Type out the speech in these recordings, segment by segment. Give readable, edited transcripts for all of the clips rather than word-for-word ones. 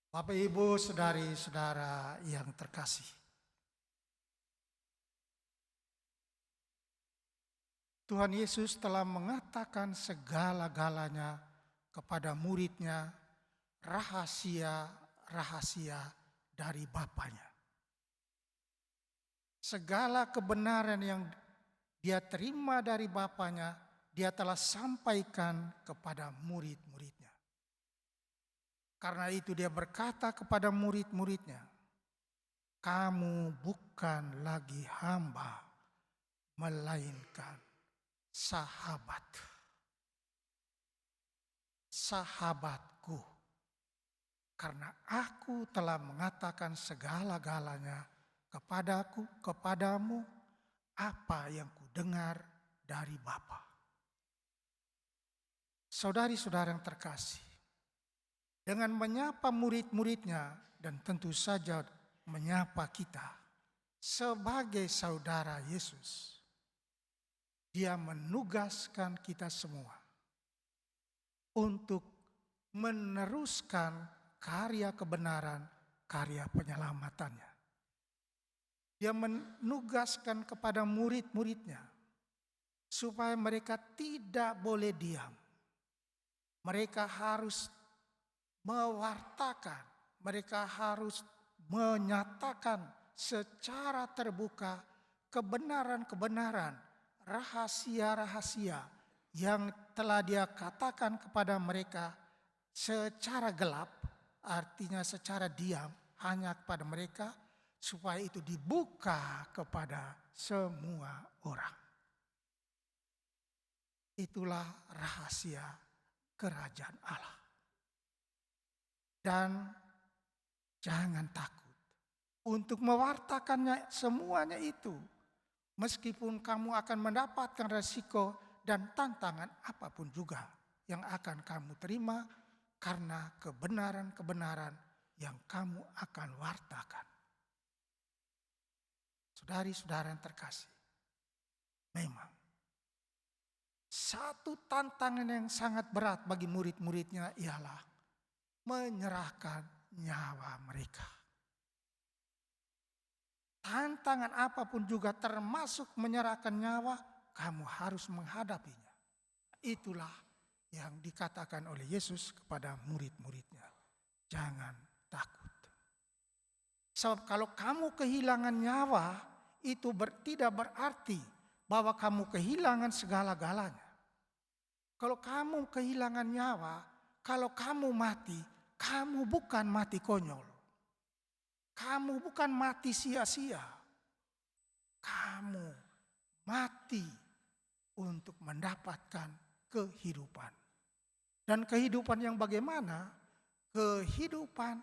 Bapak, Ibu, saudari-saudara yang terkasih. Tuhan Yesus telah mengatakan segala-galanya kepada muridnya, rahasia-rahasia dari Bapanya. Segala kebenaran yang dia terima dari Bapanya, dia telah sampaikan kepada murid-muridnya. Karena itu dia berkata kepada murid-muridnya, kamu bukan lagi hamba, melainkan sahabat. Sahabatku. Karena aku telah mengatakan segala-galanya kepadamu, apa yang kudengar dari Bapa. Saudari-saudara yang terkasih, dengan menyapa murid-muridnya dan tentu saja menyapa kita sebagai saudara Yesus, dia menugaskan kita semua untuk meneruskan karya kebenaran, karya penyelamatannya. Dia menugaskan kepada murid-muridnya supaya mereka tidak boleh diam. Mereka harus mewartakan, mereka harus menyatakan secara terbuka kebenaran-kebenaran, rahasia-rahasia yang telah dia katakan kepada mereka secara gelap, artinya secara diam hanya kepada mereka, supaya itu dibuka kepada semua orang. Itulah rahasia kerajaan Allah. Dan jangan takut untuk mewartakannya semuanya itu. Meskipun kamu akan mendapatkan resiko dan tantangan apapun juga yang akan kamu terima karena kebenaran-kebenaran yang kamu akan wartakan. Saudari-saudara yang terkasih, memang satu tantangan yang sangat berat bagi murid-muridnya ialah menyerahkan nyawa mereka. Tantangan apapun juga termasuk menyerahkan nyawa, kamu harus menghadapinya. Itulah yang dikatakan oleh Yesus kepada murid-muridnya. Jangan takut. Sebab kalau kamu kehilangan nyawa, itu tidak berarti bahwa kamu kehilangan segala-galanya. Kalau kamu kehilangan nyawa, kalau kamu mati, kamu bukan mati konyol. Kamu bukan mati sia-sia. Kamu mati untuk mendapatkan kehidupan. Dan kehidupan yang bagaimana? Kehidupan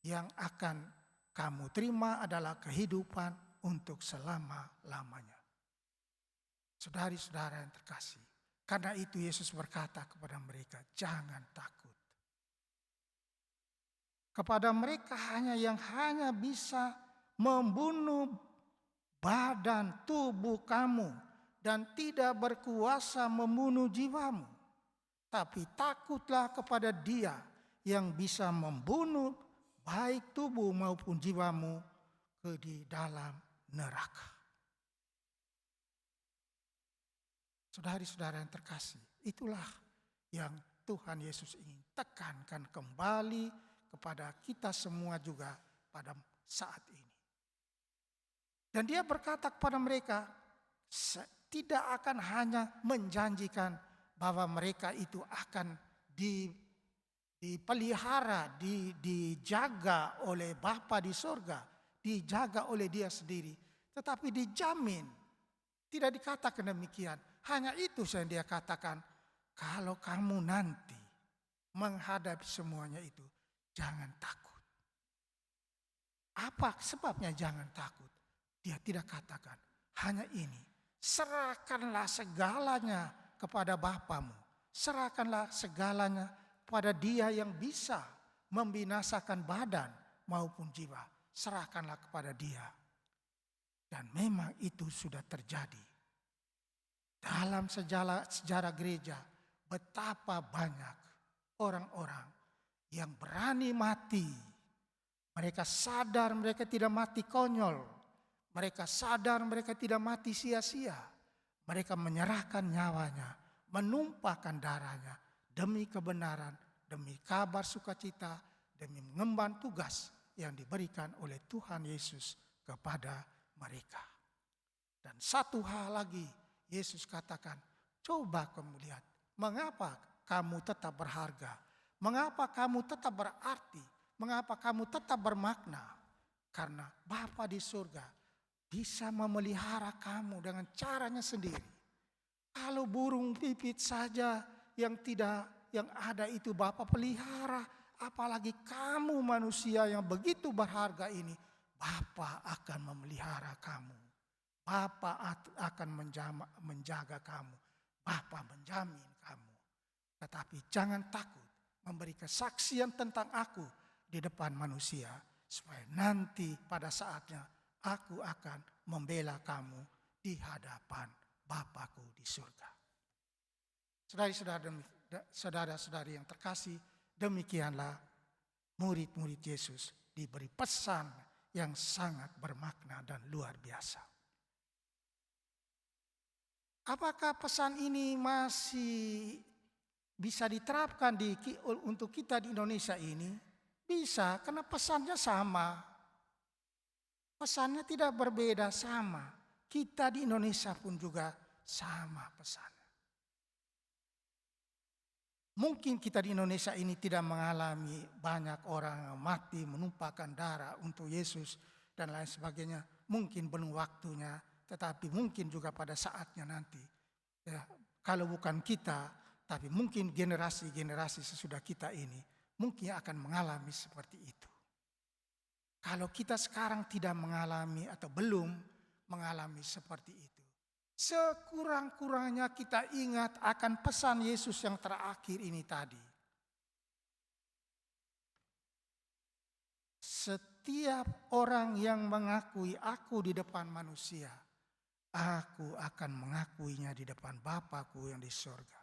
yang akan kamu terima adalah kehidupan untuk selama-lamanya. Saudari-saudara yang terkasih, karena itu Yesus berkata kepada mereka, jangan takut. Kepada mereka yang hanya bisa membunuh badan tubuh kamu dan tidak berkuasa membunuh jiwamu. Tapi takutlah kepada Dia yang bisa membunuh baik tubuh maupun jiwamu di dalam neraka. Saudari-saudara yang terkasih, itulah yang Tuhan Yesus ingin tekankan kembali kepada kita semua juga pada saat ini. Dan dia berkata kepada mereka, tidak akan hanya menjanjikan bahwa mereka itu akan dipelihara, dijaga oleh Bapa di sorga, dijaga oleh Dia sendiri, tetapi dijamin. Tidak dikatakan demikian. Hanya itu yang dia katakan, kalau kamu nanti menghadapi semuanya itu, jangan takut. Apa sebabnya jangan takut? Dia tidak katakan hanya ini. Serahkanlah segalanya kepada Bapamu. Serahkanlah segalanya pada Dia yang bisa membinasakan badan maupun jiwa. Serahkanlah kepada Dia. Dan memang itu sudah terjadi. Dalam sejarah gereja, betapa banyak orang-orang yang berani berani mati. Mereka sadar mereka tidak mati konyol. Mereka sadar mereka tidak mati sia-sia. Mereka menyerahkan nyawanya, menumpahkan darahnya demi kebenaran, demi kabar sukacita, demi mengemban tugas yang diberikan oleh Tuhan Yesus kepada mereka. Dan satu hal lagi Yesus katakan, coba kamu lihat, mengapa kamu tetap berharga? Mengapa kamu tetap berarti? Mengapa kamu tetap bermakna? Karena Bapa di surga bisa memelihara kamu dengan caranya sendiri. Kalau burung pipit saja yang ada itu Bapa pelihara, apalagi kamu manusia yang begitu berharga ini, Bapa akan memelihara kamu. Bapa akan menjaga kamu. Bapa menjamin kamu. Tetapi jangan takut memberi kesaksian tentang aku di depan manusia, supaya nanti pada saatnya aku akan membela kamu di hadapan Bapakku di surga. Saudara-saudari yang terkasih, demikianlah murid-murid Yesus diberi pesan yang sangat bermakna dan luar biasa. Apakah pesan ini masih bisa diterapkan untuk kita di Indonesia ini? Bisa, karena pesannya sama. Pesannya tidak berbeda, sama. Kita di Indonesia pun juga sama pesannya. Mungkin kita di Indonesia ini tidak mengalami banyak orang yang mati menumpahkan darah untuk Yesus dan lain sebagainya. Mungkin belum waktunya, tetapi mungkin juga pada saatnya nanti. Ya, kalau bukan kita, tapi mungkin generasi-generasi sesudah kita ini mungkin akan mengalami seperti itu. Kalau kita sekarang tidak mengalami atau belum mengalami seperti itu, sekurang-kurangnya kita ingat akan pesan Yesus yang terakhir ini tadi. Setiap orang yang mengakui aku di depan manusia, aku akan mengakuinya di depan Bapakku yang di surga.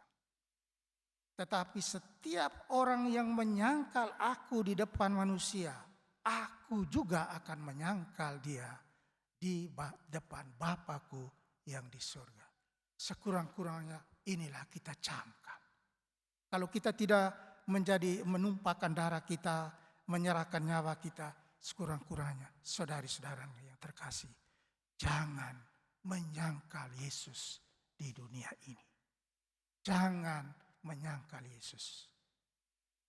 Tetapi setiap orang yang menyangkal aku di depan manusia, aku juga akan menyangkal dia di depan Bapakku yang di surga. Sekurang-kurangnya inilah kita camkan. Kalau kita tidak menumpahkan darah kita, menyerahkan nyawa kita, sekurang-kurangnya saudari-saudara yang terkasih, jangan menyangkal Yesus di dunia ini. Jangan menyangkal Yesus.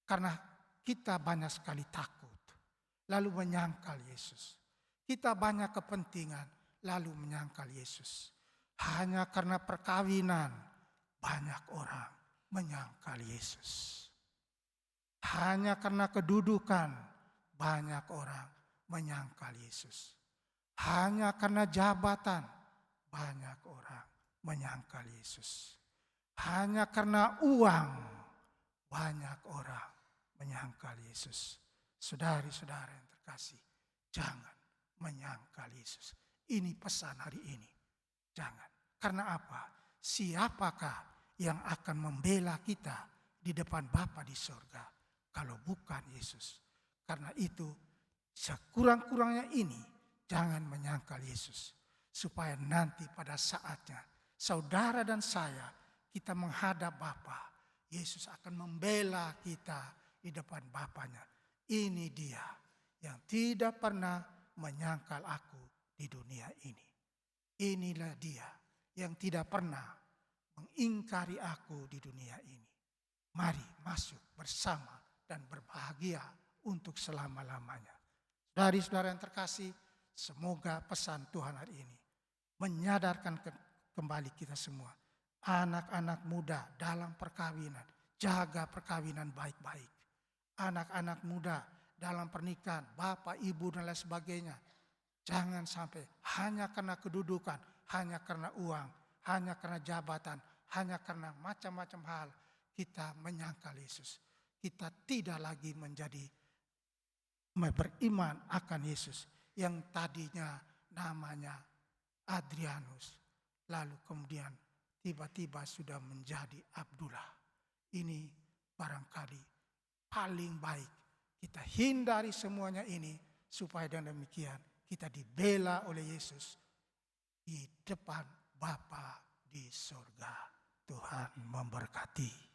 Karena kita banyak sekali takut, lalu menyangkal Yesus. Kita banyak kepentingan, lalu menyangkal Yesus. Hanya karena perkawinan, banyak orang menyangkal Yesus. Hanya karena kedudukan, banyak orang menyangkal Yesus. Hanya karena jabatan, banyak orang menyangkal Yesus. Hanya karena uang, banyak orang menyangkal Yesus. Saudari-saudara yang terkasih, jangan menyangkal Yesus. Ini pesan hari ini. Jangan. Karena apa? Siapakah yang akan membela kita di depan Bapa di surga kalau bukan Yesus? Karena itu, sekurang-kurangnya ini, jangan menyangkal Yesus. Supaya nanti pada saatnya, saudara dan saya, kita menghadap Bapa, Yesus akan membela kita di depan Bapanya. Ini dia yang tidak pernah menyangkal aku di dunia ini. Inilah dia yang tidak pernah mengingkari aku di dunia ini. Mari masuk bersama dan berbahagia untuk selama-lamanya. Saudari-saudara yang terkasih, semoga pesan Tuhan hari ini menyadarkan kembali kita semua. Anak-anak muda dalam perkawinan, jaga perkawinan baik-baik. Anak-anak muda dalam pernikahan, bapak, ibu dan lain sebagainya. Jangan sampai hanya karena kedudukan, hanya karena uang, hanya karena jabatan, hanya karena macam-macam hal kita menyangkal Yesus. Kita tidak lagi menjadi beriman akan Yesus yang tadinya namanya Adrianus, lalu kemudian tiba-tiba sudah menjadi Abdullah. Ini barangkali paling baik Kita hindari semuanya ini supaya dengan demikian kita dibela oleh Yesus di depan Bapa di surga. Tuhan memberkati.